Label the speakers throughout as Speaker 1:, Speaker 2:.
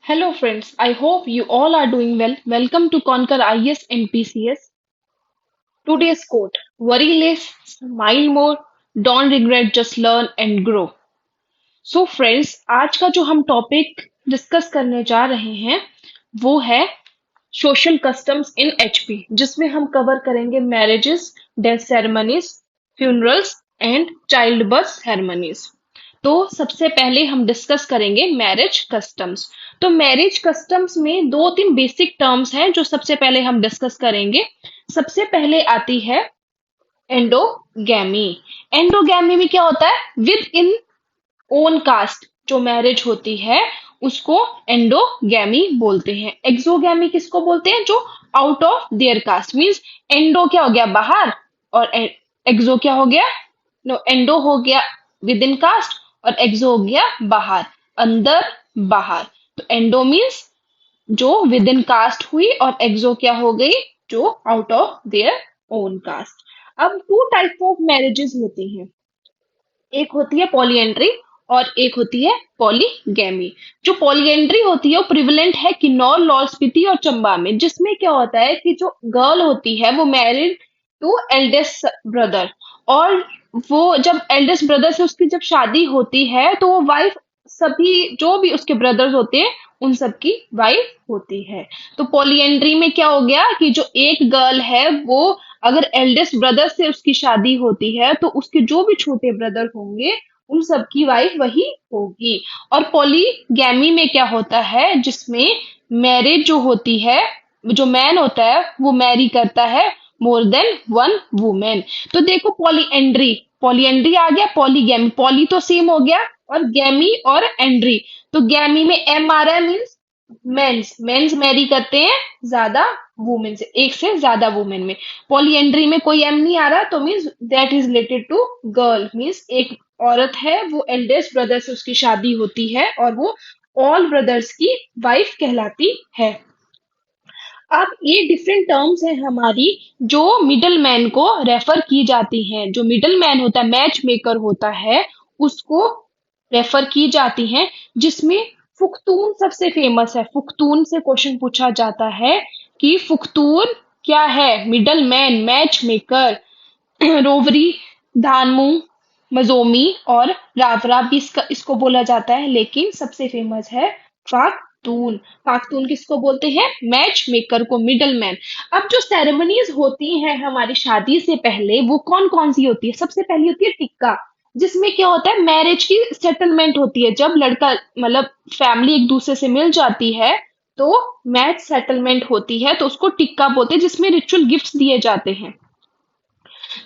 Speaker 1: Hello friends, I hope you all are doing well. Welcome to Conquer IS and PCS. Today's quote: Worry less, smile more, don't regret, just learn and grow. So friends, आज का जो हम topic discuss करने जा रहे हैं वो है सोशल कस्टम्स इन एचपी, जिसमें हम कवर करेंगे marriages, death ceremonies, funerals and child birth ceremonies. तो सबसे पहले हम डिस्कस करेंगे मैरिज कस्टम्स। तो मैरिज कस्टम्स में दो तीन बेसिक टर्म्स हैं जो सबसे पहले हम डिस्कस करेंगे। सबसे पहले आती है एंडोगैमी। एंडोगैमी में क्या होता है? विद इन ओन कास्ट जो मैरिज होती है उसको एंडोगैमी बोलते हैं। एक्सोगैमी किसको बोलते हैं? जो out of their caste means endo क्या हो गया बाहर और एक्सो क्या हो गया? नो, एंडो हो गया विद इन कास्ट और एक्सो हो गया बाहर, अंदर बाहर। तो एंडो मींस जो विद इन कास्ट हुई और एक्सो क्या हो गई? जो out of their own caste. अब टू टाइप ऑफ मैरिजेस होती हैं, एक होती है पॉलीएंड्री और एक होती है पॉलीगैमी। जो पॉलीएंड्री होती है वो प्रिवलेंट है किन्नौर, लाहौल स्पीति और चंबा में, जिसमें क्या होता है कि जो गर्ल होती है वो मैरिड टू एल्डेस्ट ब्रदर, और वो जब एल्डेस्ट ब्रदर से उसकी जब शादी होती है तो वो वाइफ सभी जो भी उसके ब्रदर्स होते हैं उन सबकी वाइफ होती है। तो पॉलीएंड्री में क्या हो गया कि जो एक गर्ल है वो अगर एल्डेस्ट ब्रदर से उसकी शादी होती है तो उसके जो भी छोटे ब्रदर होंगे उन सबकी वाइफ वही होगी। और पॉलीगैमी में क्या होता है, जिसमें मैरिज जो होती है, जो मैन होता है वो मैरी करता है मोर देन वन वुमेन। तो देखो, पॉलीएंड्री, पॉलीएंड्री आ गया, पॉलीगैमी, पॉली तो सेम हो गया और गैमी और एंड्री। तो गैमी में एम आ रहा है मीन्स मेंस, मेंस मैरी करते हैं ज्यादा वुमेन से, एक से ज्यादा वुमेन में। पॉलीएंड्री में कोई एम नहीं आ रहा तो means that is related to girl, means एक औरत है वो एल्डेस्ट ब्रदर से उसकी शादी होती है और वो ऑल ब्रदर्स की वाइफ कहलाती है। अब ये डिफरेंट टर्म्स हैं हमारी जो मिडल मैन को रेफर की जाती हैं। जो मिडल मैन होता है, मैच मेकर होता है, उसको रेफर की जाती हैं, जिसमें फुख्तून सबसे फेमस है। फुख्तून से क्वेश्चन पूछा जाता है कि फुख्तून क्या है? Middle man, match maker. रोवरी, धानमू, मजोमी और रावरा भी इसको बोला जाता है, लेकिन सबसे फेमस है फाख्तून। फाख्तून किसको बोलते हैं? मैच मेकर को, मिडल मैन। अब जो सेरेमनीज होती हैं हमारी शादी से पहले वो कौन कौन सी होती है? सबसे पहली होती है टिक्का, जिसमें क्या होता है? मैरिज की सेटलमेंट होती है। जब लड़का मतलब फैमिली एक दूसरे से मिल जाती है तो मैच सेटलमेंट होती है, तो उसको टिक्का बोलते हैं, जिसमें रिचुअल गिफ्ट्स दिए जाते हैं,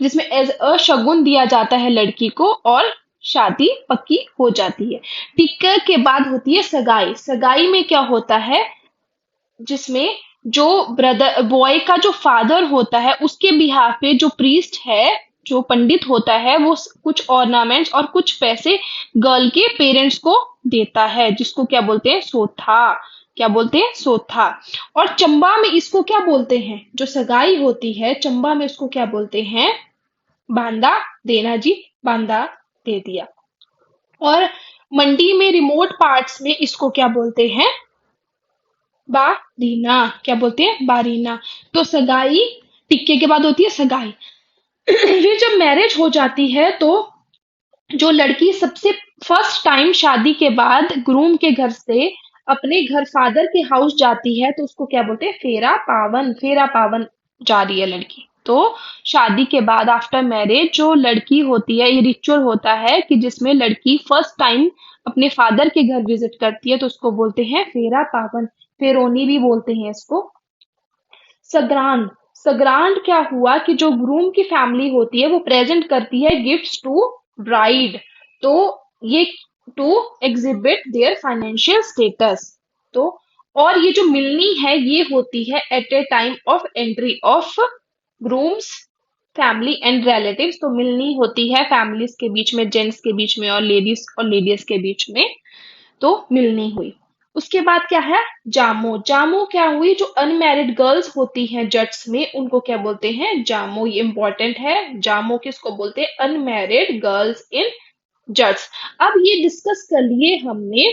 Speaker 1: जिसमें एज अ शगुन दिया जाता है लड़की को और शादी पक्की हो जाती है। टिक्का के बाद होती है सगाई। सगाई में क्या होता है? जिसमें जो ब्रदर बॉय का जो फादर होता है उसके बिहाफ पे जो प्रीस्ट है, जो पंडित होता है, वो कुछ ऑर्नामेंट्स और कुछ पैसे गर्ल के पेरेंट्स को देता है, जिसको क्या बोलते हैं? सोथा। क्या बोलते हैं? सोथा। और चंबा में इसको क्या बोलते हैं? जो सगाई होती है चंबा में उसको क्या बोलते हैं? बांदा देना जी, बांदा दे दिया। और मंडी में रिमोट पार्ट्स में इसको क्या बोलते हैं? बारीना। क्या बोलते हैं? बारीना। तो सगाई, टिक्के के बाद होती है सगाई। फिर जब मैरिज हो जाती है तो जो लड़की सबसे फर्स्ट टाइम शादी के बाद ग्रूम के घर से अपने घर फादर के हाउस जाती है तो उसको क्या बोलते हैं? फेरा पावन। फेरा पावन जा रही है लड़की। तो शादी के बाद आफ्टर मैरिज जो लड़की होती है, ये रिचुअल होता है कि जिसमें लड़की फर्स्ट टाइम अपने फादर के घर विजिट करती है तो उसको बोलते हैं फेरा पावन। फेरोनी भी बोलते हैं इसको। सग्रांड। सग्रांड क्या हुआ कि जो ग्रूम की फैमिली होती है वो प्रेजेंट करती है गिफ्ट्स टू ब्राइड। तो ये to exhibit their financial status. तो और ये जो मिलनी है ये होती है at a time of entry of groom's family and relatives. तो मिलनी होती है फैमिलीज के बीच में, जेंट्स के बीच में और लेडीज के बीच में। तो मिलनी हुई। उसके बाद क्या है? जामो। जामो क्या हुई? जो अनमैरिड गर्ल्स होती हैं जट्स में उनको क्या बोलते हैं? जामो। ये इंपॉर्टेंट है। जामो किसको बोलते हैं? Unmarried girls in Jats. अब ये डिस्कस कर लिए हमने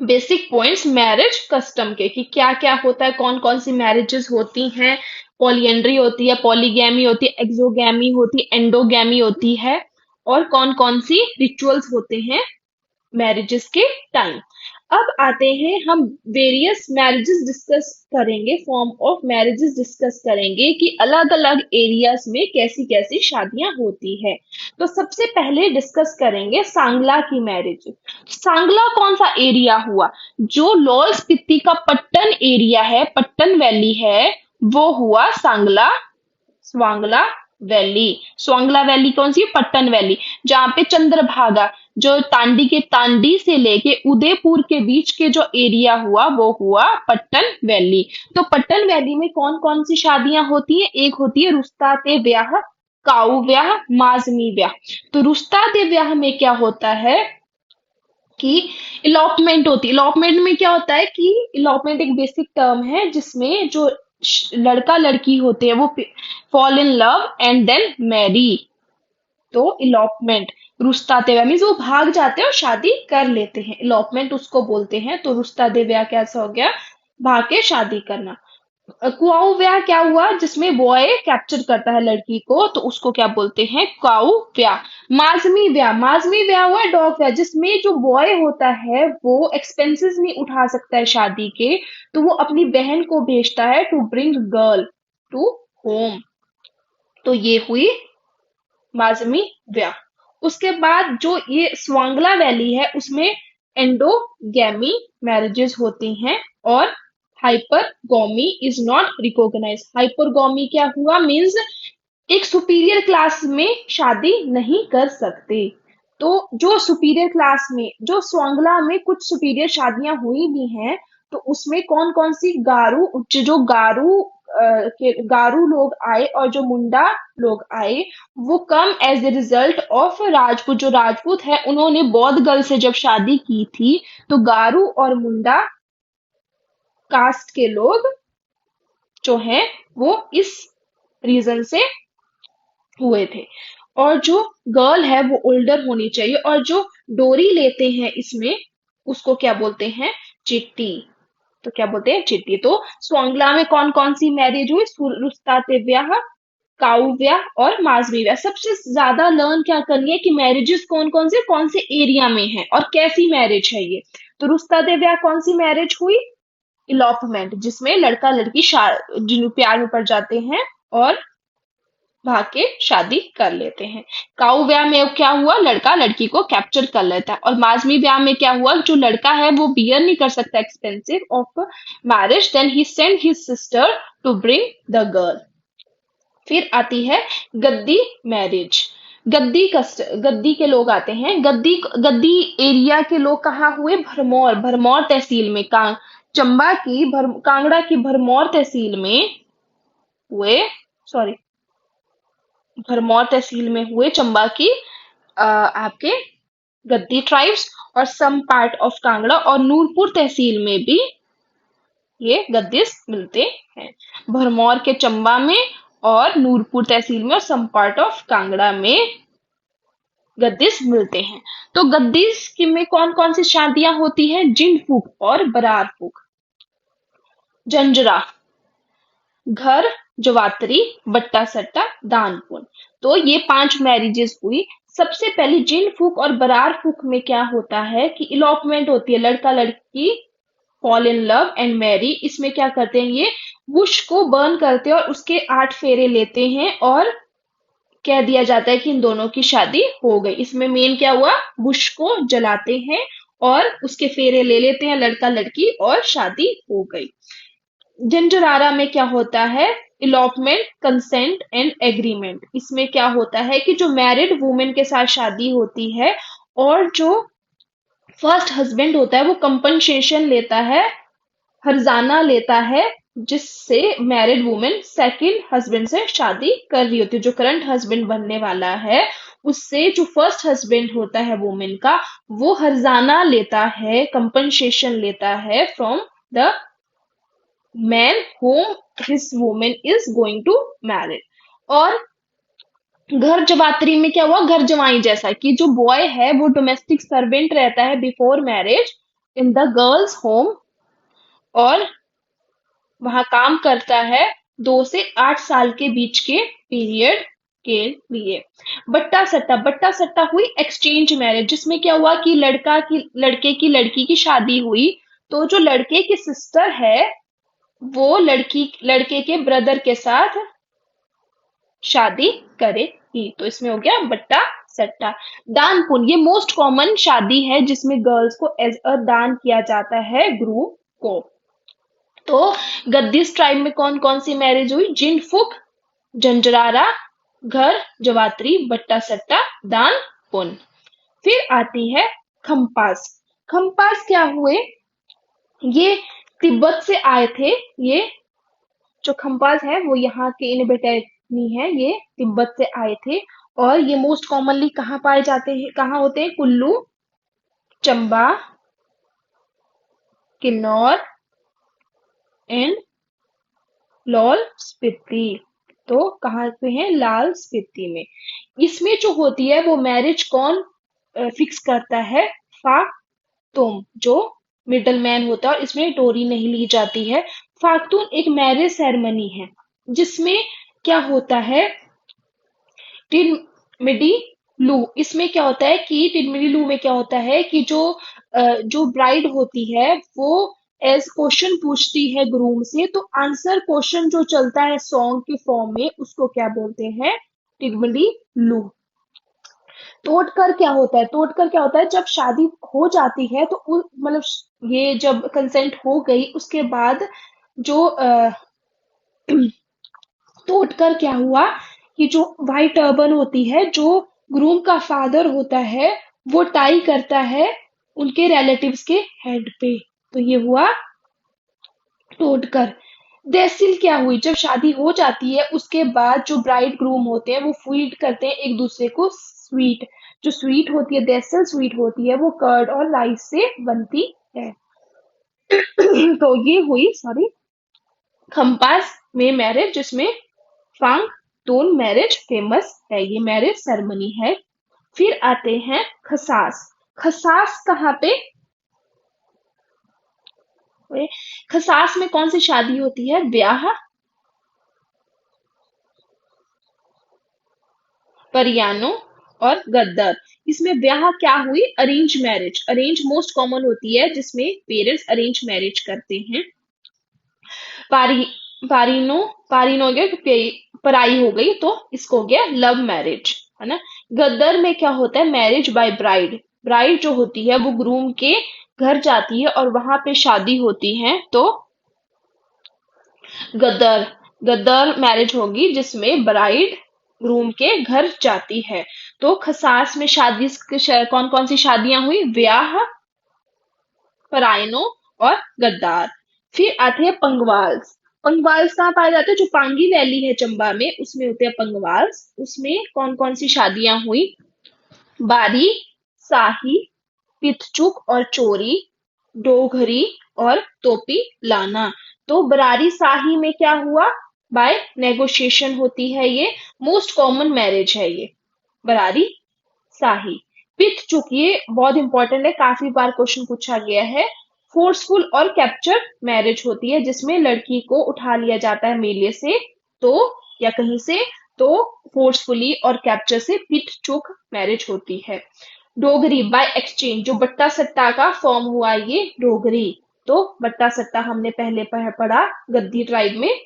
Speaker 1: बेसिक पॉइंट्स मैरिज कस्टम के कि क्या क्या होता है, कौन कौन सी मैरिजेस होती हैं। पॉलीएंड्री होती है, पॉलीगैमी होती है, एक्सोगैमी होती है, एंडोगैमी होती है, और कौन कौन सी रिचुअल्स होते हैं मैरिजेस के टाइम। अब आते हैं हम वेरियस मैरिजेस डिस्कस करेंगे, फॉर्म ऑफ मैरिजेस डिस्कस करेंगे कि अलग अलग एरियाज में कैसी कैसी शादियां होती है। तो सबसे पहले डिस्कस करेंगे सांगला की मैरिज। सांगला कौन सा एरिया हुआ? जो लाहौल स्पीति का पट्टन एरिया है, पट्टन वैली है, वो हुआ सांगला, स्वांगला वैली। स्वांगला वैली कौन सी? पट्टन वैली, जहाँ पे चंद्रभागा, जो तांडी के तांडी से लेके उदयपुर के बीच के जो एरिया हुआ वो हुआ पट्टन वैली। तो पट्टन वैली में कौन कौन सी शादियां होती है? एक होती है रुस्ताते ब्याह, काऊ ब्याह, माजमी ब्याह। तो रुस्ताते ब्याह में क्या होता है कि इलॉपमेंट होती है। इलॉपमेंट में क्या होता है कि इलॉपमेंट एक बेसिक टर्म है जिसमें जो लड़का लड़की होते हैं वो fall in love and then marry. तो इलॉपमेंट, रुस्ता देव्या मीन्स वो भाग जाते हैं और शादी कर लेते हैं, इलॉपमेंट उसको बोलते हैं। तो रुस्ता देव्या कैसा हो गया? भाग के शादी करना। कुआऊ ब्याह क्या हुआ? जिसमें बॉय कैप्चर करता है लड़की को, तो उसको क्या बोलते हैं? कुआऊ ब्याह। माजमी ब्याह, माजमी ब्याह हुआ डॉग ब्याह, जिसमें जो बॉय होता है वो एक्सपेंसेस नहीं उठा सकता है शादी के, तो वो अपनी बहन को भेजता है to bring girl to home. तो ये हुई माजमी ब्याह। उसके बाद जो ये स्वांगला वैली है उसमें एंडोगैमी मैरिजेस होती हैं, और हाइपरगोमी इज नॉट रिकॉग्नाइज। हाइपरगोमी क्या हुआ? मींस एक सुपीरियर क्लास में शादी नहीं कर सकते। तो जो सुपीरियर क्लास में, जो स्वांगला में कुछ सुपीरियर शादियां हुई भी हैं, तो उसमें कौन कौन सी? गारू, जो गारू के गारू लोग आए और जो मुंडा लोग आए, वो come as a result of Rajput. जो राजपूत है उन्होंने बौद्ध गर्ल से जब शादी की थी, तो गारू और मुंडा कास्ट के लोग जो हैं वो इस रीजन से हुए थे। और जो गर्ल है वो ओल्डर होनी चाहिए, और जो डोरी लेते हैं इसमें उसको क्या बोलते हैं? चिट्टी। तो क्या बोलते हैं? चिट्टी। तो स्वांगला में कौन कौन सी मैरिज हुई? रुस्ताते ब्याह, काऊ ब्याह और माजवी ब्याह। सबसे ज्यादा लर्न क्या करनी है कि मैरिजेस कौन से एरिया में है और कैसी मैरिज है ये। तो रुस्ताते ब्याह कौन सी मैरिज हुई? इलॉपमेंट, जिसमें लड़का लड़की जिन प्यार में पड़ जाते हैं और भाग के शादी कर लेते हैं। काऊ ब्याह में क्या हुआ? लड़का लड़की को कैप्चर कर लेता है। और माजमी ब्याह में क्या हुआ? जो लड़का है वो बियर नहीं कर सकता expensive of marriage, then he send his sister to bring the girl. फिर आती है गद्दी मैरिज। गद्दी के लोग आते हैं। गद्दी गद्दी एरिया के लोग कहाँ हुए? भरमौर, भरमौर तहसील में, चंबा की कांगड़ा की भरमौर तहसील में हुए। सॉरी, भरमौर तहसील में हुए चंबा की आपके गद्दी ट्राइब्स, और सम पार्ट ऑफ कांगड़ा और नूरपुर तहसील में भी ये गद्दीस मिलते हैं। भरमौर के चंबा में और नूरपुर तहसील में और सम पार्ट ऑफ कांगड़ा में गद्दीस मिलते हैं। तो गद्दीस की में कौन कौन सी शादियां होती हैं? जिन फूक और बरार फूक। जंजरा, घर, जवातरी, बट्टा सट्टा, दान पुण्य। तो ये 5 मैरिजेस हुई। सबसे पहले जिन फूक और बरार फूक में क्या होता है कि इलॉपमेंट होती है, लड़का लड़की fall in love and marry. इसमें क्या करते हैं? ये बुश को बर्न करते हैं और उसके 8 फेरे लेते हैं और कह दिया जाता है कि इन दोनों की शादी हो गई। इसमें मेन क्या हुआ? बुश को जलाते हैं और उसके फेरे ले लेते हैं लड़का लड़की और शादी हो गई। जिंजरारा में क्या होता है? इलॉपमेंट, कंसेंट एंड एग्रीमेंट। इसमें क्या होता है कि जो मैरिड वुमेन के साथ शादी होती है और जो फर्स्ट हस्बैंड होता है वो कंपनसेशन लेता है, हर्जाना लेता है, जिससे मैरिड वुमेन सेकंड हस्बैंड से शादी कर रही होती है। जो करंट हस्बैंड बनने वाला है उससे जो फर्स्ट हस्बैंड होता है वुमेन का, वो हर्जाना लेता है, कंपनसेशन लेता है from the man whom his woman is going to marry। और घर जवातरी में क्या हुआ? घर जवाई जैसा कि जो बॉय है वो डोमेस्टिक सर्वेंट रहता है before marriage, in the girls home, और वहां काम करता है 2 से 8 साल के बीच के पीरियड के लिए। बट्टा सट्टा, बट्टा सट्टा हुई एक्सचेंज मैरिज, जिसमें क्या हुआ कि लड़के की लड़की की शादी हुई, तो जो लड़के की सिस्टर है वो लड़के के ब्रदर के साथ शादी करेगी, तो इसमें हो गया बट्टा सट्टा। दान पुण्य, ये मोस्ट कॉमन शादी है जिसमें गर्ल्स को एज अ दान किया जाता है ग्रूम को। तो गद्दीस ट्राइब में कौन कौन सी मैरिज हुई? जिनफुक, जंजरारा, घर, जवात्री, बट्टा सट्टा, दान पुन। फिर आती है खम्पास। खम्पास क्या हुए? ये तिब्बत से आए थे। ये जो खम्पास है वो यहाँ के इनहेबिटेंट है, ये तिब्बत से आए थे। और ये मोस्ट कॉमनली कहाँ पाए जाते हैं, कहाँ होते हैं? कुल्लू, चंबा, किन्नौर एंड लाहौल स्पीति। तो कहाँ पे है? लाल स्पीति में। इसमें जो होती है वो मैरिज कौन फिक्स करता है? फाक्तुम, जो मिडल मैन होता है, और इसमें डोरी नहीं ली जाती है। फाक्तून एक मैरिज सेरेमनी है जिसमें क्या होता है? टिनमिडी लू, इसमें क्या होता है कि टिनमिडी लू में क्या होता है कि जो ब्राइड होती है वो एज क्वेश्चन पूछती है ग्रूम से, तो आंसर क्वेश्चन जो चलता है सॉन्ग के फॉर्म में उसको क्या बोलते हैं? टिनमिडी लू। तोड़कर क्या होता है? तोड़कर क्या होता है? जब शादी हो जाती है तो मतलब ये जब कंसेंट हो गई उसके बाद जो तोड़कर क्या हुआ कि जो व्हाइट टर्बन होती है, जो ग्रूम का फादर होता है, वो टाई करता है उनके रिलेटिव्स के हेड पे, तो ये हुआ तोड़कर। देसिल क्या हुई? जब शादी हो जाती है उसके बाद जो ब्राइड ग्रूम होते हैं वो फीड करते हैं एक दूसरे को स्वीट। जो स्वीट होती है, देसिल स्वीट होती है, वो कर्ड और राइस से बनती है। तो ये हुई, सॉरी, खम्पास में मैरिज, जिसमें फांग तोन मैरिज फेमस है, ये मैरिज सेरेमनी है। फिर आते हैं खसास। खसास कहाँ पे? खसास में कौन सी शादी होती है? ब्याह, परियानो और गद्दर। इसमें ब्याह क्या हुई? Arrange marriage. Arrange most common होती है जिसमें पेरेंट्स अरेंज मैरिज करते हैं। पारी पारिनो पारिनो हो गया, पराई हो गई, तो इसको हो गया लव मैरिज, है ना। गद्दर में क्या होता है? Marriage by bride. ब्राइड जो होती है वो ग्रूम के घर जाती है और वहां पे शादी होती है, तो गद्दर गद्दर मैरिज होगी जिसमें ब्राइड ग्रूम के घर जाती है। तो खसास में शादी कौन कौन सी शादियां हुई? ब्याह, परायनो और गद्दार। फिर आते हैं पंगवाल्स। पंगवाल्स कहाँ पाए जाते हैं? जो पांगी वैली है चंबा में, उसमें होते हैं पंगवाल्स। उसमें कौन कौन सी शादियां हुई? बारी, साही, पितचुक और चोरी, डोगरी और तोपी लाना। तो बरारी साही में क्या हुआ? बाय नेगोशिएशन होती है, ये मोस्ट कॉमन मैरिज है ये बरारी साही। पिथ चुक, ये बहुत इंपॉर्टेंट है, काफी बार क्वेश्चन पूछा गया है। फोर्सफुल और कैप्चर मैरिज होती है जिसमें लड़की को उठा लिया जाता है मेले से, तो या कहीं से, तो फोर्सफुली और कैप्चर से पिथ चुक मैरिज होती है। डोगरी बाय एक्सचेंज, जो बट्टा सट्टा का फॉर्म हुआ ये डोगरी। तो बट्टा सट्टा हमने पहले पढ़ा गद्दी ट्राइब में।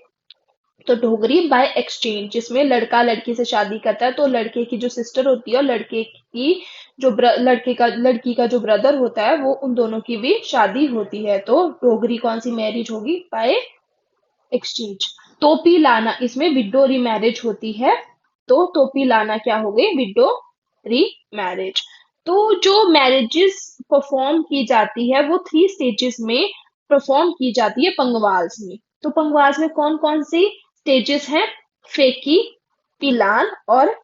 Speaker 1: तो डोगरी बाय एक्सचेंज, जिसमें लड़का लड़की से शादी करता है, तो लड़के की जो सिस्टर होती है और लड़के की लड़की का जो ब्रदर होता है, वो उन दोनों की भी शादी होती है। तो डोगरी कौन सी मैरिज होगी? By exchange. तोपी लाना, इसमें विडो री मैरिज होती है। तो तोपी लाना क्या हो गई? विडो री मैरिज। तो जो मैरिजेस परफॉर्म की जाती है वो 3 स्टेजेस में परफॉर्म की जाती है पंगवाल्स में। तो पंगवाल्स में कौन कौन सी स्टेजेस हैं? फेकी, पिलान और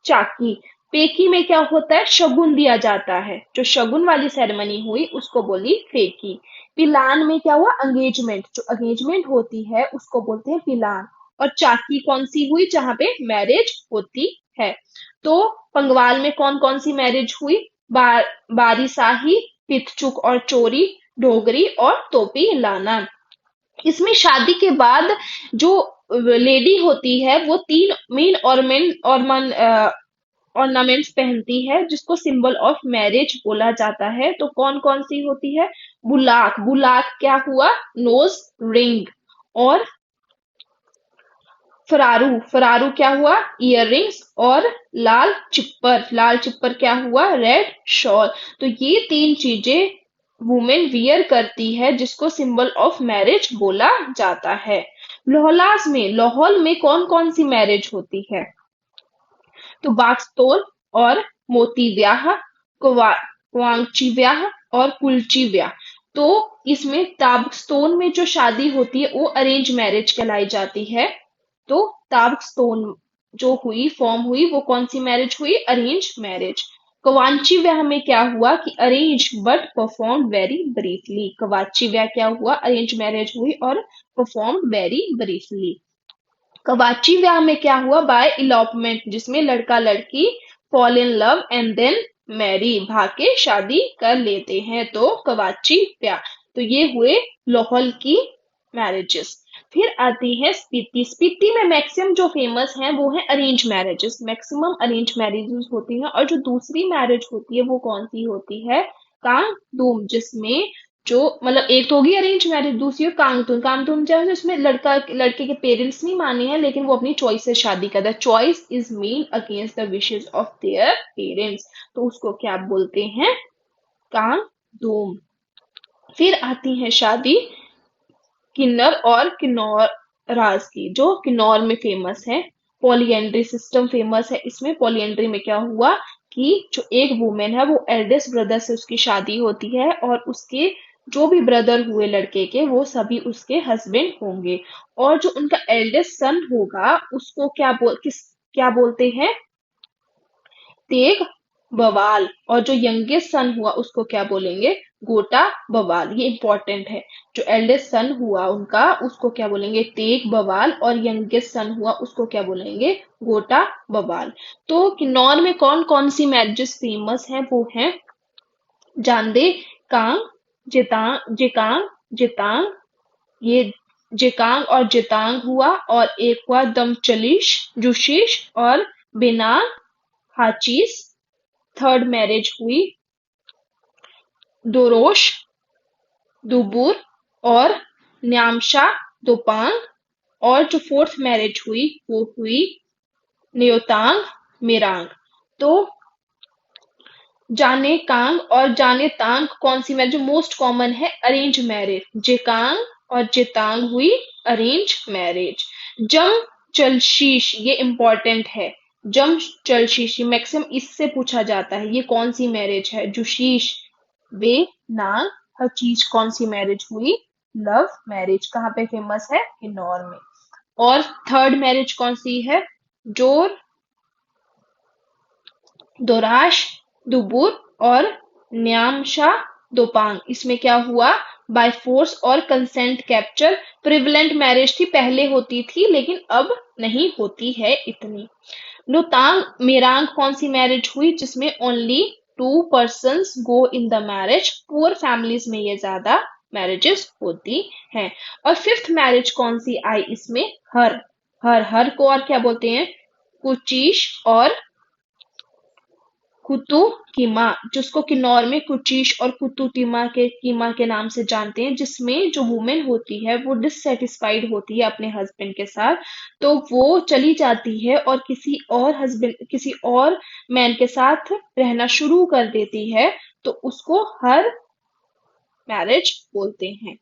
Speaker 1: चाकी। पेकी में क्या होता है? शगुन दिया जाता है। जो शगुन वाली सेरेमनी हुई उसको बोली फेकी। पिलान में क्या हुआ? एंगेजमेंट। जो एंगेजमेंट होती है उसको बोलते हैं पिलान। और चाकी कौन सी हुई? जहां पे मैरिज होती है। तो पंगवाल में कौन कौन सी मैरिज हुई? बारी शाही, पितचुक और चोरी, डोगरी और तोपी लाना। इसमें शादी के बाद जो लेडी होती है वो तीन मेन ऑर्नामेंट्स पहनती है जिसको सिंबल ऑफ मैरिज बोला जाता है। तो कौन कौन सी होती है? बुलाक, बुलाक क्या हुआ? Nose ring. और फरारू, फरारू क्या हुआ? इयररिंग्स। और लाल चिप्पर, लाल चिप्पर क्या हुआ? Red shawl. तो ये तीन चीजें वुमेन वियर करती है जिसको सिंबल ऑफ मैरिज बोला जाता है। लोहलास में, लाहौल में कौन कौन सी मैरिज होती है? तो बागस्तोल और मोती ब्याह, कुवांची ब्याह और कुलची ब्याह। तो इसमें ताबस्टोन में जो शादी होती है वो अरेंज मैरिज कहलाई जाती है। तो ताबस्टोन जो हुई, फॉर्म हुई, वो कौन सी मैरिज हुई? Arrange marriage. कवांची ब्याह में क्या हुआ कि arrange but perform very briefly. कवाची ब्याह क्या हुआ? अरेंज मैरिज हुई और परफॉर्म वेरी ब्रीफली। कवाची ब्याह में क्या हुआ? बाय इलॉपमेंट, जिसमें लड़का लड़की fall in love and then marry, भाग के शादी कर लेते हैं। तो कवाची ब्याह। तो ये हुए लाहौल की मैरिजेस। फिर आती है स्पीति। स्पीति में मैक्सिमम जो फेमस है वो है arrange marriages, maximum arrange marriages होती हैं। और जो दूसरी मैरिज होती है वो कौन सी होती है? कांगडूम, जिसमें जो मतलब एक तो होगी अरेंज मैरिज, दूसरी हो कांगतुन। कांगतुन क्या है? जिसमें लड़का लड़के के पेरेंट्स नहीं माने हैं लेकिन वो अपनी चॉइस से शादी करता है। Choice is mean against the wishes of their parents. तो उसको क्या बोलते हैं? कांगडूम। फिर आती है शादी किन्नर और किन्नौराज की, जो किन्नौर में फेमस है। पॉलीएंड्री सिस्टम फेमस है इसमें। पॉलीएंड्री में क्या हुआ कि जो एक वुमेन है वो एल्डेस्ट ब्रदर से उसकी शादी होती है और उसके जो भी ब्रदर हुए लड़के के वो सभी उसके हस्बैंड होंगे। और जो उनका एल्डेस्ट सन होगा उसको क्या बोलते हैं? तेग बवाल। और जो यंगेस्ट सन हुआ उसको क्या बोलेंगे? गोटा बवाल। ये इंपॉर्टेंट है। जो एल्डेस्ट सन हुआ उनका उसको क्या बोलेंगे? तेग बवाल। और यंगेस्ट सन हुआ उसको क्या बोलेंगे? गोटा बवाल। तो किन्नौर में कौन कौन सी मैरिजेस फेमस है? वो है जांदे कांग, जिकांग, जितांग। ये जिकांग और जितांग हुआ। और एक हुआ दमचलिश, जुशिश और बिनांग हाचीस। थर्ड मैरिज हुई दोरोश, दुबुर और न्यामशा दोपांग। और जो फोर्थ मैरिज हुई वो हुई न्योतांग मिरांग। तो जाने कांग और जाने तांग कौन सी मैरिज मोस्ट कॉमन है? Arrange marriage. जेकांग और जेतांग हुई अरेंज मैरिज। जम चलशीश, ये इंपॉर्टेंट है। जम चलशीश मैक्सिमम इससे पूछा जाता है। ये कौन सी मैरिज है? जुशीश वे नांग हचीज कौन सी मैरिज हुई? Love marriage. कहाँ पे फेमस है? किन्नौर में। और थर्ड मैरिज कौन सी है? जोर दोराश, दुबुर और न्यामशा दोपांग। इसमें क्या हुआ? बाय फोर्स और कंसेंट कैप्चर। प्रिविलेंट मैरिज थी, पहले होती थी लेकिन अब नहीं होती है इतनी। नुतांग मेरांग कौन सी मैरिज हुई? जिसमें only 2 persons go in the marriage. Poor families में ये ज्यादा मैरिजेस होती हैं। और फिफ्थ मैरिज कौन सी आई इसमें? हर। हर, हर को और क्या बोलते हैं? कुचीश और कुतु कीमा, जिसको किन्नौर में कुचीश और कुतु कीमा के नाम से जानते हैं। जिसमें जो वुमेन होती है वो डिससेटिस्फाइड होती है अपने हस्बैंड के साथ, तो वो चली जाती है और किसी और मैन के साथ रहना शुरू कर देती है। तो उसको हर मैरिज बोलते हैं।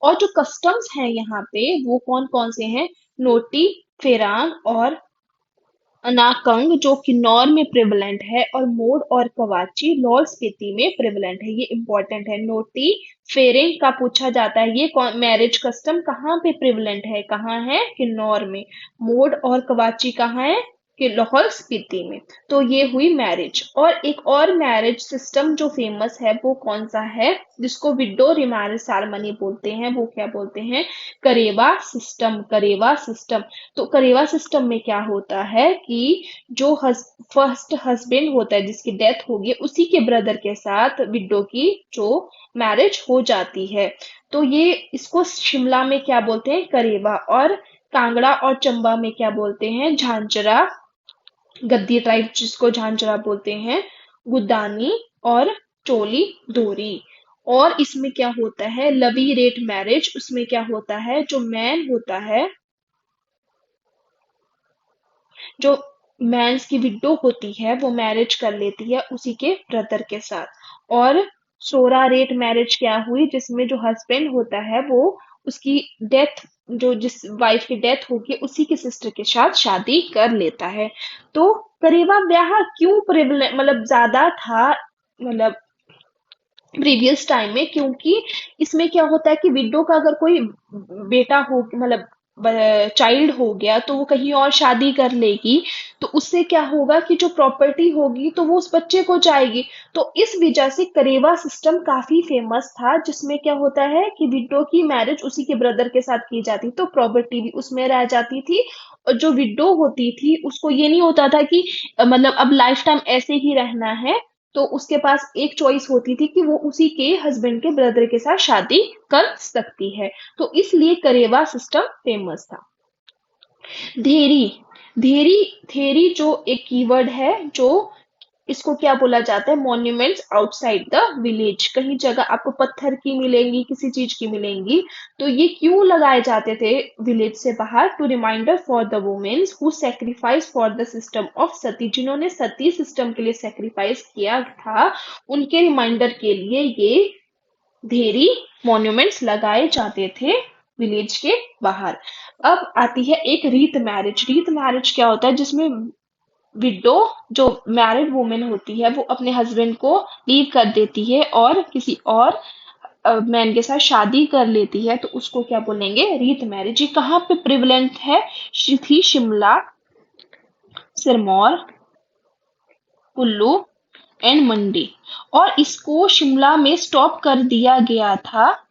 Speaker 1: और जो कस्टम्स हैं यहाँ पे वो कौन कौन से हैं? नोटी, फेरांग और अनाकंग जो किन्नौर में प्रेवलेंट है। और मोड और कवाची लाहौल स्पीति में प्रेवलेंट है। ये इंपॉर्टेंट है। नोटी फेरिंग का पूछा जाता है। ये मैरिज कस्टम कहाँ पे प्रेवलेंट है? कहाँ है? किन्नौर में। मोड और कवाची कहाँ है? कि लाहौल स्पीति में। तो ये हुई मैरिज। और एक और मैरिज सिस्टम जो फेमस है वो कौन सा है, जिसको विडो रिमैरिज सेरेमनी बोलते हैं, वो क्या बोलते हैं, करेवा सिस्टम। करेवा सिस्टम। तो करेवा सिस्टम में क्या होता है कि जो फर्स्ट हस्बैंड होता है जिसकी डेथ होगी, उसी के ब्रदर के साथ विडो की जो मैरिज हो जाती है। तो ये इसको शिमला में क्या बोलते हैं, करेवा। और कांगड़ा और चंबा में क्या बोलते हैं, झांझरा। गद्दी ट्राइब जिसको झांझरा बोलते हैं, गुदानी और चोली दोरी। और इसमें क्या होता है, लवी रेट मैरिज। उसमें क्या होता है, जो मैन होता है, जो मैंस की विडो होती है, वो मैरिज कर लेती है उसी के ब्रदर के साथ। और सोरा रेट मैरिज क्या हुई, जिसमें जो हस्बैंड होता है वो उसकी डेथ, जो जिस वाइफ की डेथ होगी उसी के सिस्टर के साथ शादी कर लेता है। तो करीबा ब्याह क्यों प्रिवले मतलब ज्यादा था, मतलब प्रीवियस टाइम में, क्योंकि इसमें क्या होता है कि विडो का अगर कोई बेटा हो, मतलब चाइल्ड हो गया, तो वो कहीं और शादी कर लेगी, तो उससे क्या होगा कि जो प्रॉपर्टी होगी तो वो उस बच्चे को जाएगी। तो इस वजह से करेवा सिस्टम काफी फेमस था, जिसमें क्या होता है कि विडो की मैरिज उसी के ब्रदर के साथ की जाती, तो प्रॉपर्टी भी उसमें रह जाती थी। और जो विडो होती थी उसको ये नहीं होता था कि मतलब अब लाइफ टाइम ऐसे ही रहना है, तो उसके पास एक चॉइस होती थी कि वो उसी के हस्बैंड के ब्रदर के साथ शादी कर सकती है। तो इसलिए करेवा सिस्टम फेमस था। धेरी। धेरी धेरी जो एक कीवर्ड है, जो इसको क्या बोला जाता है, मॉन्यूमेंट्स आउटसाइड द विलेज। कहीं जगह आपको पत्थर की मिलेंगी, किसी चीज की मिलेंगी, तो ये क्यों लगाए जाते थे विलेज से बाहर, to reminder for the womens who sacrifice for the system of sati, जिन्होंने सती सिस्टम के लिए सेक्रीफाइस किया था, उनके रिमाइंडर के लिए ये ढेरी मॉन्यूमेंट्स लगाए जाते थे विलेज के बाहर। अब आती है एक रीत मैरिज। रीत मैरिज क्या होता है, जिसमें विडो, जो मैरिड वुमेन होती है, वो अपने हस्बैंड को लीव कर देती है और किसी और मैन के साथ शादी कर लेती है, तो उसको क्या बोलेंगे, रीत मैरिज। ये कहाँ पे प्रिवलेंट है, थी शिमला, सिरमौर, कुल्लू एंड मंडी। और इसको शिमला में स्टॉप कर दिया गया था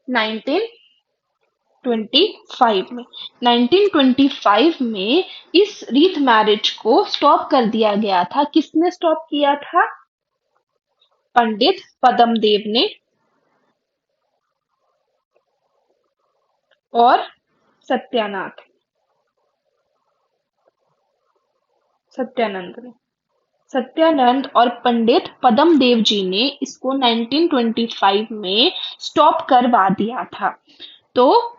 Speaker 1: 1925 में। 1925 में इस रीत मैरिज को स्टॉप कर दिया गया था। किसने स्टॉप किया था, पंडित पद्मदेव ने और सत्यानाथ सत्यानंद ने। सत्यानंद और पंडित पद्मदेव जी ने इसको 1925 में स्टॉप करवा दिया था। तो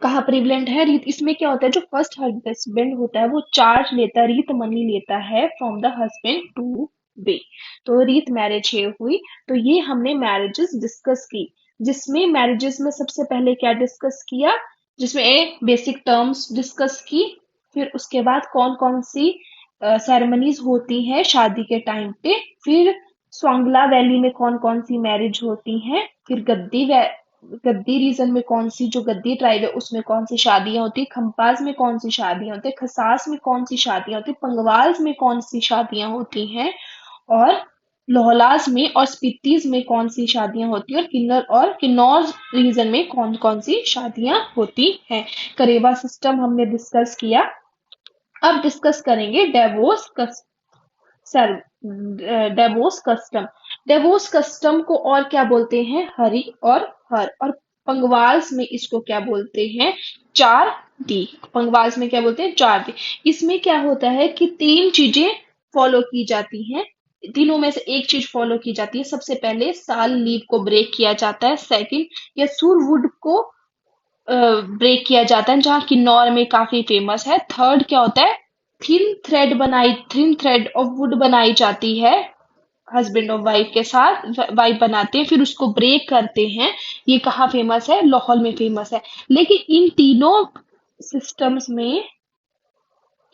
Speaker 1: कहाँ प्रिवलेंट है रीत, इसमें क्या होता है, जो फर्स्ट हस्बैंड होता है वो चार्ज लेता है, रीत मनी लेता है फ्रॉम द हस्बैंड टू बे। तो रीत मैरिज ये हुई। तो ये हमने मैरिजेस डिस्कस की, जिसमें मैरिजेस में सबसे पहले क्या डिस्कस किया, जिसमें बेसिक टर्म्स डिस्कस की, फिर उसके बाद कौन कौन सी सेरेमनीज होती हैं शादी के टाइम पे, फिर स्वांगला वैली में कौन कौन सी मैरिज होती हैं, फिर गद्दी रीजन में कौन सी, जो गद्दी ट्राइब है उसमें कौन सी शादियां होती है, खम्पाज में कौन सी शादियां होती है, खसास में कौन सी शादियां होती है, पंगवाल्स में कौन सी शादियां होती हैं, और लोहलास में और स्पीतीज में कौन सी शादियां होती हैं, और किन्नौर रीजन में कौन कौन सी शादियां होती हैं। करेवा सिस्टम हमने डिस्कस किया। अब डिस्कस करेंगे sir divorce custom. Divorce custom को और क्या बोलते हैं, हरी और हर। और पंगवाल्स में इसको क्या बोलते हैं, चार दी। पंगवाल्स में क्या बोलते हैं, चार दी। इसमें क्या होता है कि तीन चीजें फॉलो की जाती हैं, तीनों में से एक चीज फॉलो की जाती है। सबसे पहले साल लीव को ब्रेक किया जाता है। सेकंड, या सुरवुड को ब्रेक किया जाता है, जहाँ किन्नौर में काफी फेमस है। थर्ड क्या होता है, थिन थ्रेड ऑफ वुड बनाई जाती है, हस्बैंड और वाइफ के साथ वाइफ बनाते हैं, फिर उसको ब्रेक करते हैं। ये कहाँ फेमस है, लाहौल में फेमस है। लेकिन इन तीनों सिस्टम्स में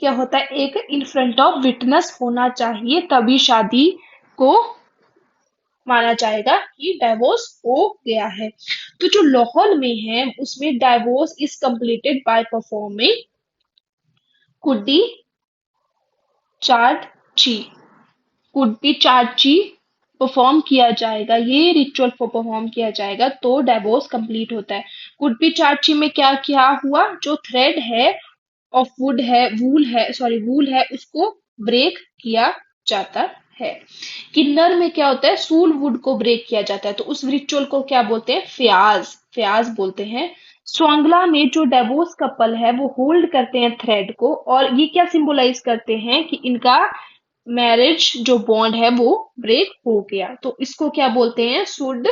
Speaker 1: क्या होता है, एक इन फ्रंट ऑफ विटनेस होना चाहिए, तभी शादी को माना जाएगा कि डाइवोर्स हो गया है। तो जो लाहौल में है उसमें divorce is completed by performing कुड्डी चार्ची, कुड बी चार्ची परफॉर्म किया जाएगा, ये रिचुअल परफॉर्म किया जाएगा तो डिवोर्स कंप्लीट होता है। कुड बी चार्ची में क्या क्या हुआ, जो थ्रेड है ऑफ वुड है, वूल है, उसको ब्रेक किया जाता है। किन्नर में क्या होता है, सूल वुड को ब्रेक किया जाता है, तो उस रिचुअल को क्या बोलते हैं, फ्याज, फ्याज बोलते हैं। स्वांगला में जो डिवोर्स कपल है वो होल्ड करते हैं थ्रेड को, और ये क्या सिंबलाइज करते हैं कि इनका मैरिज जो बॉन्ड है वो ब्रेक हो गया, तो इसको क्या बोलते हैं, सुड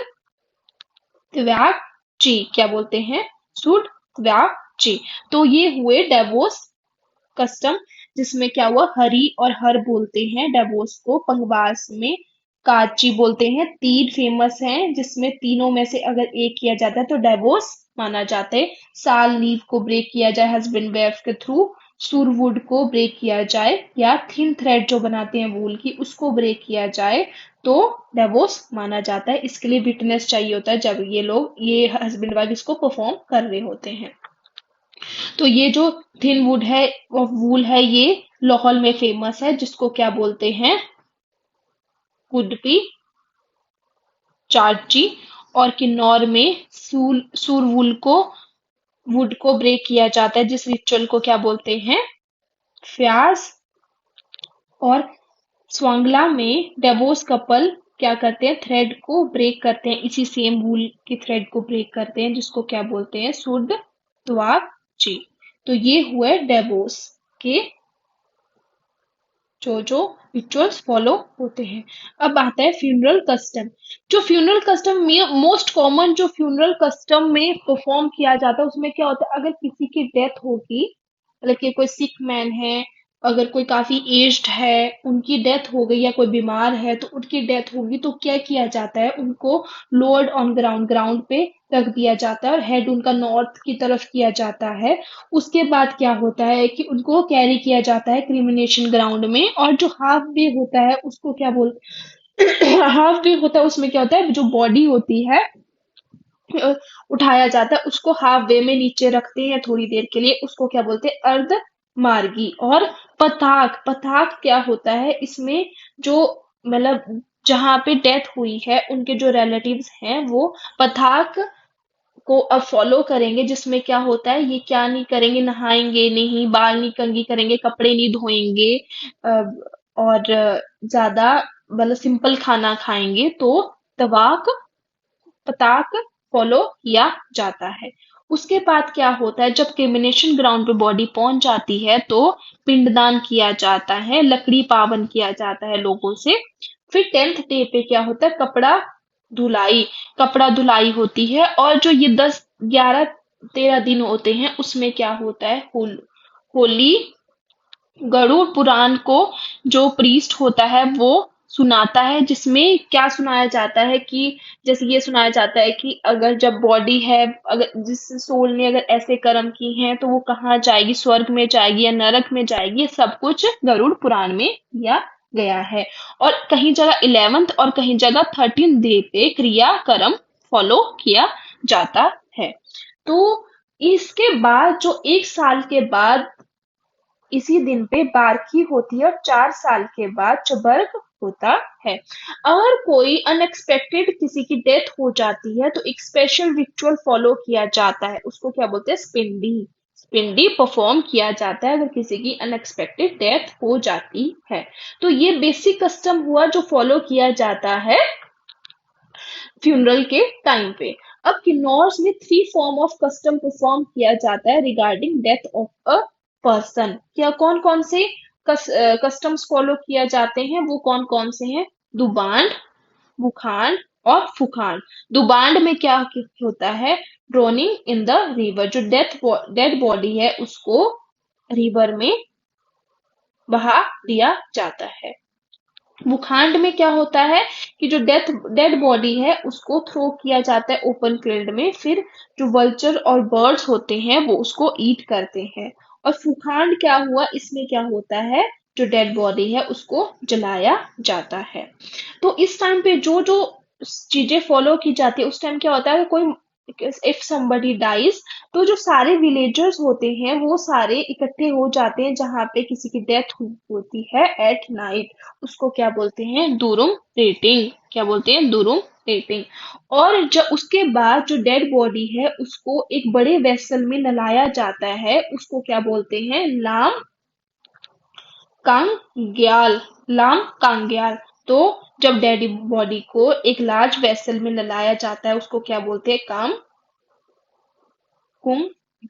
Speaker 1: त्वयाग ची, क्या बोलते हैं, सुड त्वयाग ची। तो ये हुए डिवोर्स कस्टम, जिसमें क्या हुआ, हरी और हर बोलते हैं डिवोर्स को, पंगवास में काची बोलते हैं। तीन फेमस हैं जिसमें तीनों में से अगर एक किया जाता है तो डिवोर्स माना जाता है। साल लीव को ब्रेक किया जाए हस्बैंड वाइफ के थ्रू, सुरवुड को ब्रेक किया जाए, या थिन थ्रेड जो बनाते हैं वूल की उसको ब्रेक किया जाए तो डिवोर्स माना जाता है। इसके लिए विटनेस चाहिए होता है जब ये लोग, ये हस्बैंड वाइफ इसको परफॉर्म कर रहे होते हैं। तो ये जो थिन वुड है वूल है, ये लाहौल में फेमस है, जिसको क्या बोलते हैं, कुडपी चार्ची। और किन्नौर में सूर वुड को ब्रेक किया जाता है, जिस रिचुअल को क्या बोलते हैं, फ्याज। और स्वांगला में डिवोर्स कपल क्या करते हैं, थ्रेड को ब्रेक करते हैं, इसी सेम वूल के थ्रेड को ब्रेक करते हैं, जिसको क्या बोलते हैं, सुड त्वाग ची। तो ये हुए डिवोर्स के जो रिचुअल्स फॉलो होते हैं। अब आता है फ्यूनरल कस्टम। जो फ्यूनरल कस्टम में मोस्ट कॉमन जो फ्यूनरल कस्टम में परफॉर्म किया जाता है, उसमें क्या होता है, अगर किसी की डेथ होगी, मतलब कि कोई सिक मैन है, अगर कोई काफी एज्ड है, उनकी डेथ हो गई, या कोई बीमार है तो उनकी डेथ होगी, तो क्या किया जाता है, उनको लोअर्ड ऑन ग्राउंड, ग्राउंड पे रख दिया जाता है, और हेड उनका नॉर्थ की तरफ किया जाता है। उसके बाद क्या होता है कि उनको कैरी किया जाता है क्रिमिनेशन ग्राउंड में, और जो हाफ वे होता है उसको क्या बोल हाफ वे होता है, उसमें क्या होता है, जो बॉडी होती है उठाया जाता है, उसको हाफ वे में नीचे रखते हैं थोड़ी देर के लिए, उसको क्या बोलते हैं, अर्ध मार्गी। और पताक, पताक क्या होता है, इसमें जो मतलब जहां पे डेथ हुई है उनके जो रिलेटिव्स हैं वो पताक को अब फॉलो करेंगे, जिसमें क्या होता है, ये क्या नहीं करेंगे, नहाएंगे नहीं, बाल नहीं कंघी करेंगे, कपड़े नहीं धोएंगे, और ज्यादा मतलब सिंपल खाना खाएंगे, तो तवाक पताक फॉलो किया जाता है। उसके बाद क्या होता है, जब क्रिमिनेशन ग्राउंड पे बॉडी पहुंच जाती है तो पिंडदान किया जाता है, लकड़ी पावन किया जाता है लोगों से। फिर 10th डे पे क्या होता है, धुलाई कपड़ा धुलाई होती है। और जो ये 10 11 13 दिन होते हैं उसमें क्या होता है, होली गरुड़ पुराण को जो प्रीस्ट होता है वो सुनाता है, जिसमें क्या सुनाया जाता है कि जैसे ये सुनाया जाता है कि अगर जब बॉडी है, अगर जिस सोल ने अगर ऐसे कर्म की हैं तो वो कहाँ जाएगी, स्वर्ग में जाएगी या नरक में जाएगी, ये सब कुछ गरुड़ पुराण में दिया गया है। और कहीं जगह 11th और कहीं जगह 13th डे पे क्रिया कर्म फॉलो किया जाता है। तो इसके बाद जो 1 साल के बाद इसी दिन पे बारखी होती है, और 4 साल के बाद चबर्ग होता है। अगर कोई अनएक्सपेक्टेड किसी की डेथ हो जाती है तो एक स्पेशल रिचुअल फॉलो किया जाता है, उसको क्या बोलते हैं, स्पिंडी। स्पिंडी परफॉर्म किया जाता है अगर किसी की अनएक्सपेक्टेड डेथ हो जाती है। तो ये बेसिक कस्टम हुआ जो फॉलो किया जाता है फ्यूनरल के टाइम पे। अब किन्नौर में 3 फॉर्म ऑफ कस्टम परफॉर्म किया जाता है regarding death of a person. क्या कौन कौन से कस्टम्स फॉलो किया जाते हैं, वो कौन कौन से हैं, दुबांड, बुखान और फुखान। दुबांड में क्या होता है, ड्रोनिंग इन द रिवर, जो डेड बॉडी है उसको रिवर में बहा दिया जाता है। बुखांड में क्या होता है कि जो डेड बॉडी है उसको थ्रो किया जाता है ओपन फील्ड में, फिर जो वल्चर और बर्ड्स होते हैं वो उसको ईट करते हैं। और फुखांड क्या हुआ, इसमें क्या होता है, जो डेड बॉडी है उसको जलाया जाता है। तो इस टाइम पे जो जो चीजें फॉलो की जाती है, उस टाइम क्या होता है, कोई इफ somebody dies, तो जो सारे विलेजर्स होते हैं वो सारे इकट्ठे हो जाते हैं जहाँ पे किसी की डेथ होती है एट नाइट। उसको क्या बोलते हैं? दुरुम रेटिंग। क्या बोलते हैं? दुरुम रेटिंग। और जब उसके बाद जो डेड बॉडी है उसको एक बड़े वेसल में नलाया जाता है, उसको क्या बोलते हैं? लाम कांग्याल। लाम कांग्याल। तो जब डेड बॉडी को एक लार्ज वेसल में नलाया जाता है उसको क्या बोलते हैं? काम कुम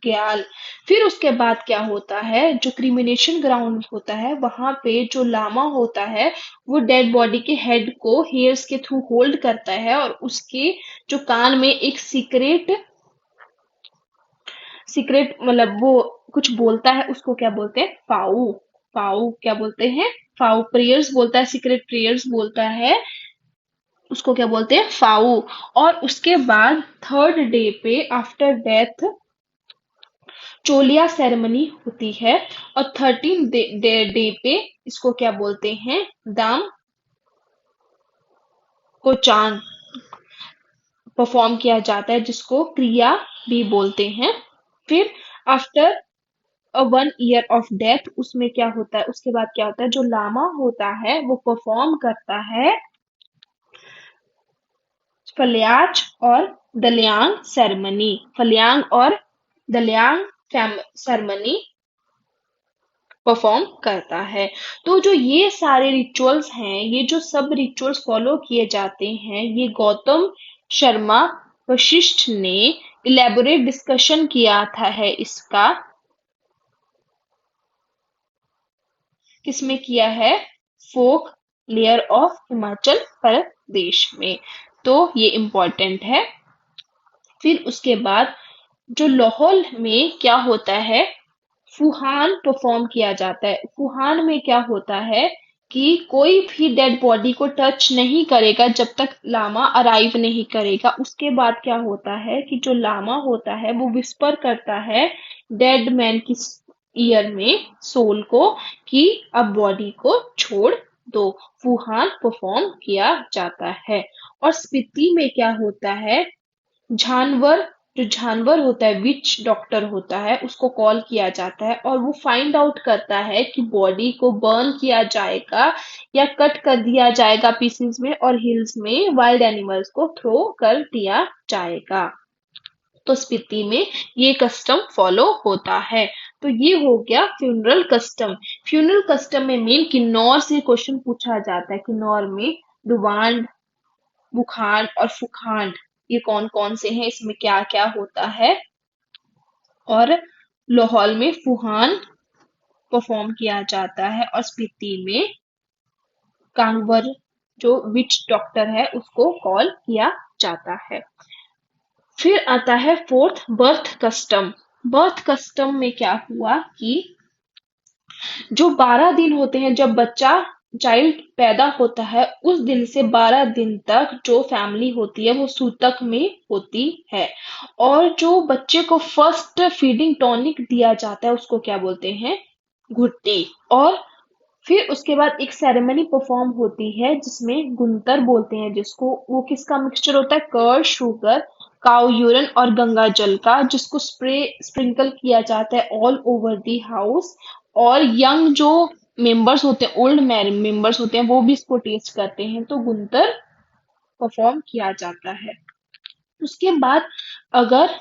Speaker 1: ग्याल। फिर उसके बाद क्या होता है? जो क्रिमिनेशन ग्राउंड होता है वहां पे जो लामा होता है वो डेड बॉडी के हेड को हेयर्स के थ्रू होल्ड करता है और उसके जो कान में एक सीक्रेट सीक्रेट मतलब वो कुछ बोलता है, उसको क्या बोलते हैं? फाऊ। फाऊ क्या बोलते हैं? फाऊ प्रेयर्स बोलता है, सीक्रेट प्रेयर्स बोलता है, उसको क्या बोलते हैं? फाऊ। और उसके बाद थर्ड डे पे आफ्टर डेथ चोलिया सेरेमनी होती है। और 13 डे पे इसको क्या बोलते हैं? दाम को चांद परफॉर्म किया जाता है, जिसको क्रिया भी बोलते हैं। फिर आफ्टर 1 ईयर ऑफ डेथ उसमें क्या होता है? उसके बाद क्या होता है? जो लामा होता है वो परफॉर्म करता है फल्याच और दलियांग सेरेमनी। फलियांग और दलियांग सेरेमनी परफॉर्म करता है। तो जो ये सारे रिचुअल्स हैं, ये जो सब रिचुअल्स फॉलो किए जाते हैं, ये गौतम शर्मा वशिष्ठ ने इलेबोरेट डिस्कशन किया था है इसका। किसमें किया है? फोक लेयर ऑफ हिमाचल प्रदेश में। तो ये इम्पोर्टेंट है। फिर उसके बाद जो लाहौल में क्या होता है? फुहान परफॉर्म किया जाता है। फुहान में क्या होता है कि कोई भी डेड बॉडी को टच नहीं करेगा जब तक लामा अराइव नहीं करेगा। उसके बाद क्या होता है कि जो लामा होता है वो विस्पर करता है डेड मैन की ईयर में, सोल को, कि अब बॉडी को छोड़ दो। फुहान परफॉर्म किया जाता है। और स्पीति में क्या होता है? जानवर, जो जानवर होता है, विच डॉक्टर होता है, उसको कॉल किया जाता है और वो फाइंड आउट करता है कि बॉडी को बर्न किया जाएगा या कट कर दिया जाएगा पीसेस में और हिल्स में वाइल्ड एनिमल्स को थ्रो कर दिया जाएगा। तो स्पीति में ये कस्टम फॉलो होता है। तो ये हो गया फ्यूनरल कस्टम। फ्यूनरल कस्टम में मेन किन्नौर से क्वेश्चन पूछा जाता है। किन्नौर में दुवांड, बुखार और फुखांड, ये कौन कौन से हैं, इसमें क्या क्या होता है? और लाहौल में फुहान परफॉर्म किया जाता है और स्पीति में कांगवर, जो विच डॉक्टर है, उसको कॉल किया जाता है। फिर आता है fourth, birth custom. Birth custom में क्या हुआ कि जो 12 दिन होते हैं जब बच्चा चाइल्ड पैदा होता है, उस दिन से 12 दिन तक जो फैमिली होती है वो सूतक में होती है। और जो बच्चे को फर्स्ट फीडिंग टॉनिक दिया जाता है उसको क्या बोलते हैं? घुट्टी। और फिर उसके बाद एक सेरेमनी परफॉर्म होती है जिसमें गुंतर बोलते हैं जिसको, वो किसका मिक्सचर होता है? कर्ड, शुगर, काउ यूरिन और गंगा जल का, जिसको स्प्रिंकल किया जाता है ऑल ओवर दी हाउस। और यंग जो मेंबर्स होते हैं, ओल्ड मेंबर्स होते हैं, वो भी इसको टेस्ट करते हैं। तो गुंतर परफॉर्म किया जाता है। उसके बाद अगर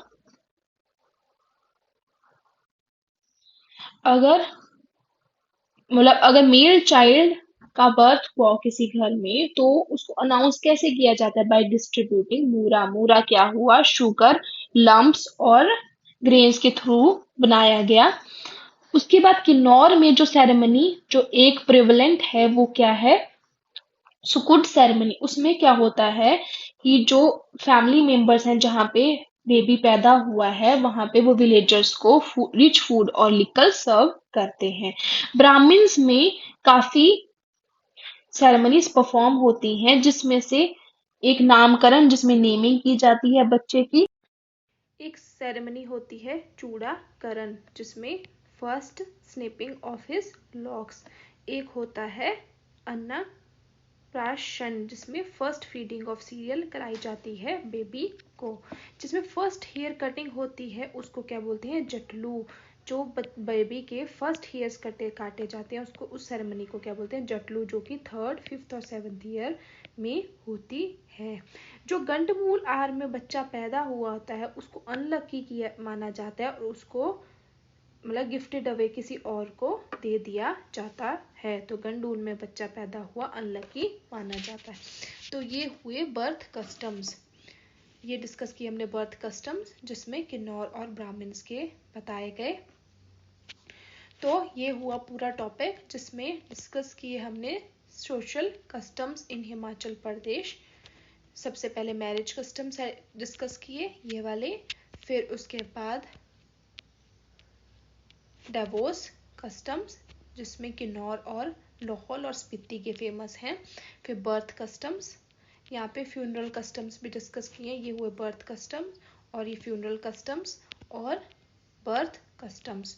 Speaker 1: अगर मतलब अगर मेल चाइल्ड का बर्थ हुआ हो किसी घर में, तो उसको अनाउंस कैसे किया जाता है? बाय डिस्ट्रीब्यूटिंग मूरा। मूरा क्या हुआ? शुगर लम्प्स और ग्रेन्स के थ्रू बनाया गया। उसके बाद किन्नौर में जो सेरेमनी जो एक प्रेवलेंट है वो क्या है? सुकुट सेरेमनी। उसमें क्या होता है कि जो फैमिली मेंबर्स हैं जहाँ पे बेबी पैदा हुआ है वहां पे वो विलेजर्स को रिच फूड और लिकर सर्व करते हैं। ब्राह्मण्स में काफी सेरेमनीज परफॉर्म होती हैं जिसमें से एक नामकरण, जिसमें नेमिंग की जाती है बच्चे की। एक सेरेमनी होती है चूड़ाकरण, जिसमें first snipping of his locks. एक होता है अन्ना प्राशन, जिसमें फर्स्ट फीडिंग ऑफ सीरियल कराई जाती है बेबी को। जिसमें फर्स्ट हेयर कटिंग होती है उसको क्या बोलते हैं, जटलू। जो बेबी के फर्स्ट हेयर्स काटे जाते हैं उसको, उस सेरेमनी को क्या बोलते हैं, जटलू, जो कि 3rd, 5th और 7th ईयर में होती है। जो गंडमूल आहार में बच्चा पैदा हुआ होता है उसको अनलकी किया माना जाता है और उसको मतलब गिफ्टेड अवे किसी और को दे दिया जाता है। तो गंडूल में बच्चा पैदा हुआ अनलकी माना जाता है। तो ये हुए बर्थ कस्टम्स, ये डिस्कस किए हमने बर्थ कस्टम्स, जिसमें किन्नौर और ब्राह्मण्स के बताए गए। तो ये हुआ पूरा टॉपिक जिसमें डिस्कस किए हमने सोशल कस्टम्स इन हिमाचल प्रदेश। सबसे पहले मैरिज कस्टम्स डिस्कस किए ये वाले, फिर उसके बाद डिवोर्स कस्टम्स जिसमें किन्नौर और लाहौल और स्पीति के फेमस हैं। फिर बर्थ कस्टम्स, यहाँ पे फ्यूनरल कस्टम्स भी डिस्कस किए, ये हुए बर्थ कस्टम्स और ये फ्यूनरल कस्टम्स और birth customs.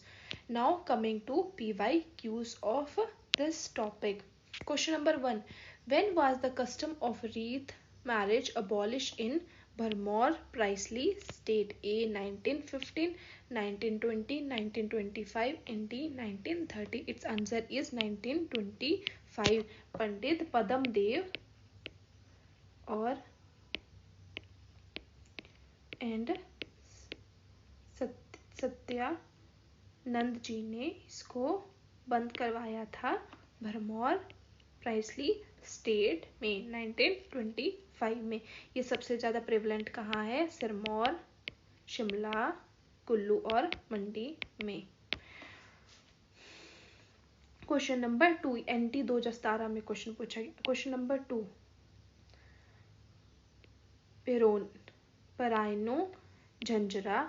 Speaker 1: Now coming to PYQs of this topic. Question number 1, when was the custom of reet marriage abolished in Vermor Priestly State? A 1915, 1920, 1925, and D 1930. Its answer is 1925. पंडित पदम देव और and Satyanand जी ने इसको बंद करवाया था Bharmour प्राइसली state में 1925 में। ये सबसे ज़्यादा प्रेवलेंट कहाँ है, सिरमौर, शिमला, कुल्लू और मंडी में। क्वेश्चन नंबर 2, NT 2017 में क्वेश्चन पूछा गया। क्वेश्चन नंबर 2, पेरोन, परायनो, झंझरा,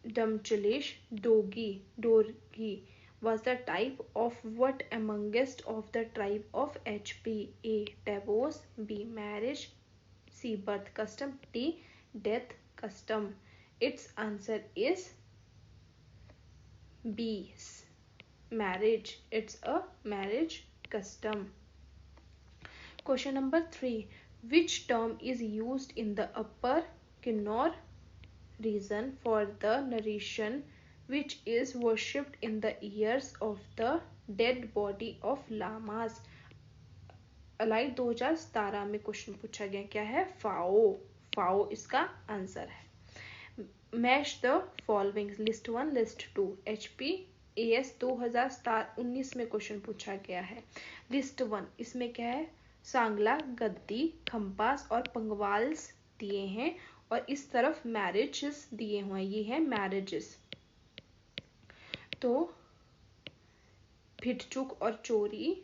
Speaker 1: डमचलेश, डोरगी was the type of what amongst of the tribe of HP? A divorce, B marriage, C birth custom, D death custom. Its answer is B marriage. It's a marriage custom. Question number 3, which term is used in the upper Kinnaur region for the narration which is worshipped in the ears of the dead body of lamas? अलाइट 2017 में question पूछा गया, क्या है, फाओ। फाओ इसका answer है। Match the following, list 1 list 2। HPAS 2019 में question पूछा गया है। लिस्ट 1 इसमें क्या है, सांगला, गद्दी, खम्पास और पंगवाल्स दिए हैं और इस तरफ मैरिजेस दिए हुए हैं, ये है मैरिजेस। तो भिटचुक और चोरी,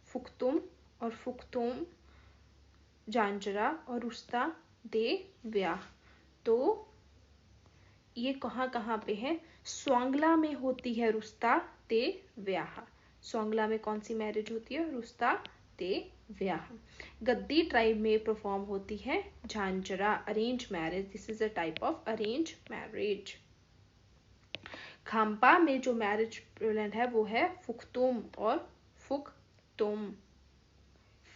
Speaker 1: फुक्तुम और फुक्तुम, जांजरा और रुस्ता दे व्याह। तो ये कहाँ कहाँ पे है, स्वांगला में होती है रुस्ता दे व्याह। स्वांगला में कौन सी मैरिज होती है, रुस्ता दे व्याह। गद्दी ट्राइब में परफॉर्म होती है झांझरा, arrange marriage, this is a type of arrange marriage. Khampa में जो मैरिज प्रेवलेंट है वो है फुक्तुम और फुक्तुम,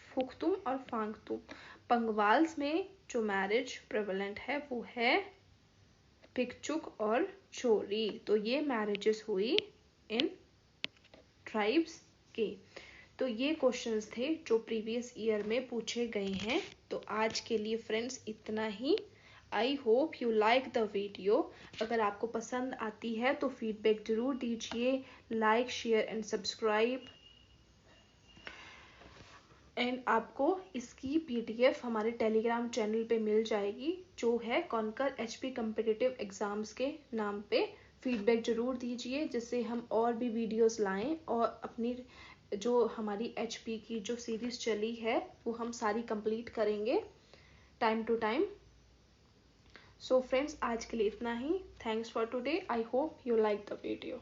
Speaker 1: फुक्तुम और फांगतुम। पंगवाल्स में जो मैरिज प्रेवलेंट है वो है भिक्षुक और चोरी। तो ये मैरिजेस हुई इन ट्राइब्स के। तो ये क्वेश्चंस थे जो प्रीवियस ईयर में पूछे गए हैं। तो आज के लिए फ्रेंड्स इतना ही। I hope you like the video. अगर आपको पसंद आती है तो फीडबैक जरूर दीजिए, like share and subscribe. And आपको इसकी PDF हमारे टेलीग्राम चैनल पे मिल जाएगी, जो है कॉन्कर HP कॉम्पिटिटिव एग्जाम्स के नाम पे। फीडबैक जरूर दीजिए जिससे हम और भी वीडियोस लाएं और अपनी जो हमारी HP की जो सीरीज चली है वो हम सारी कंप्लीट करेंगे time to time. So friends आज के लिए इतना ही। Thanks for today. I hope you like the video.